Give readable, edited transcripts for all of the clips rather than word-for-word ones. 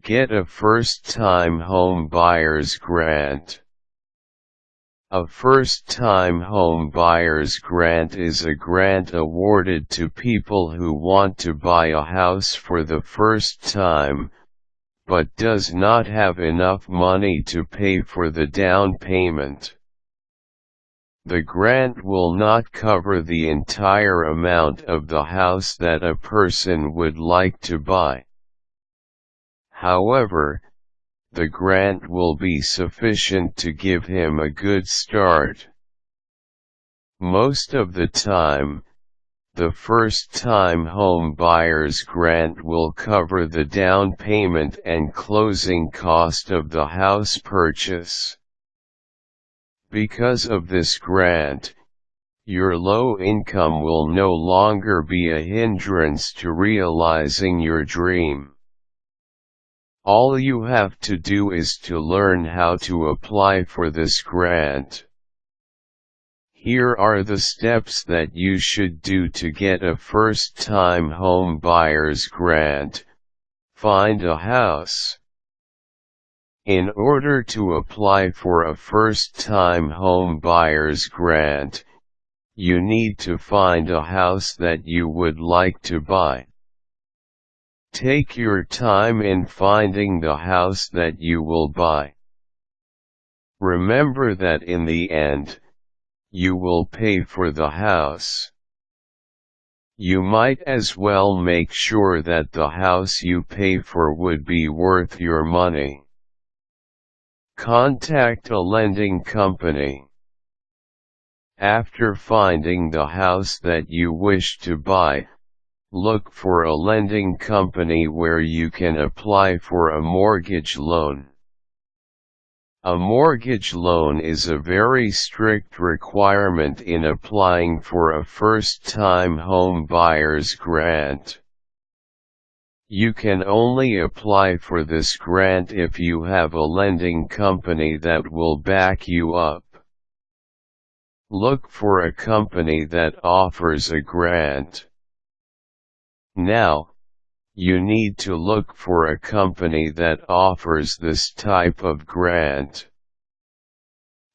Get a first-time home buyer's grant. A first-time home buyer's grant is a grant awarded to people who want to buy a house for the first time, but does not have enough money to pay for the down payment. The grant will not cover the entire amount of the house that a person would like to buy. However, the grant will be sufficient to give him a good start. Most of the time, the first-time home buyer's grant will cover the down payment and closing cost of the house purchase. Because of this grant, your low income will no longer be a hindrance to realizing your dream. All you have to do is to learn how to apply for this grant. Here are the steps that you should do to get a first-time home buyer's grant. Find a house. In order to apply for a first-time home buyer's grant, you need to find a house that you would like to buy. Take your time in finding the house that you will buy. Remember that in the end, you will pay for the house. You might as well make sure that the house you pay for would be worth your money. Contact a lending company. After finding the house that you wish to buy, look for a lending company where you can apply for a mortgage loan. A mortgage loan is a very strict requirement in applying for a first-time home buyer's grant. You can only apply for this grant if you have a lending company that will back you up. Look for a company that offers a grant. Now, you need to look for a company that offers this type of grant.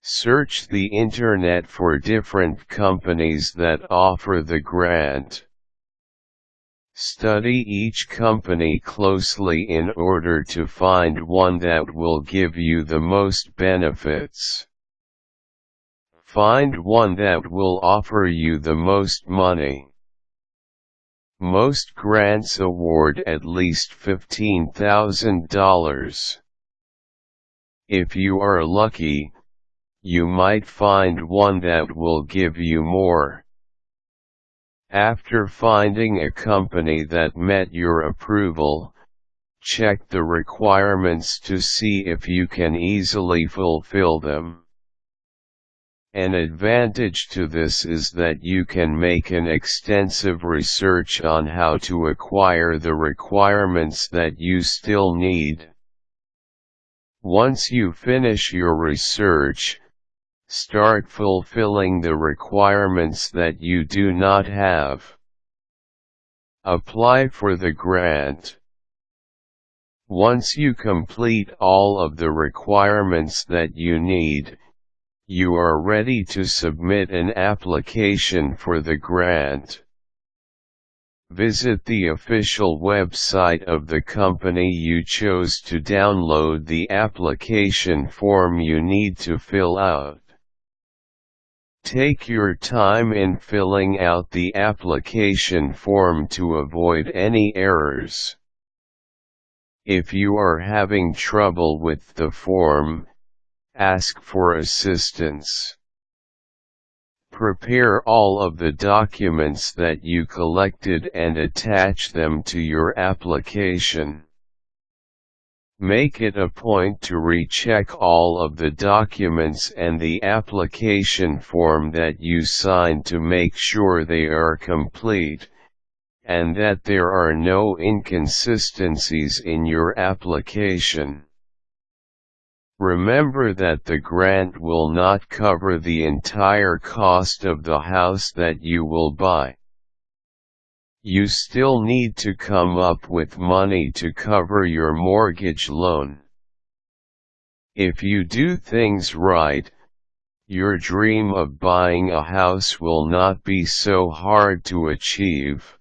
Search the internet for different companies that offer the grant. Study each company closely in order to find one that will give you the most benefits. Find one that will offer you the most money. Most grants award at least $15,000. If you are lucky, you might find one that will give you more. After finding a company that met your approval, check the requirements to see if you can easily fulfill them. An advantage to this is that you can make an extensive research on how to acquire the requirements that you still need. Once you finish your research, start fulfilling the requirements that you do not have. Apply for the grant. Once you complete all of the requirements that you need, you are ready to submit an application for the grant. Visit the official website of the company you chose to download the application form you need to fill out. Take your time in filling out the application form to avoid any errors. If you are having trouble with the form, ask for assistance. Prepare all of the documents that you collected and attach them to your application. Make it a point to recheck all of the documents and the application form that you signed to make sure they are complete, and that there are no inconsistencies in your application. Remember that the grant will not cover the entire cost of the house that you will buy. you still need to come up with money to cover your mortgage loan. If you do things right, your dream of buying a house will not be so hard to achieve.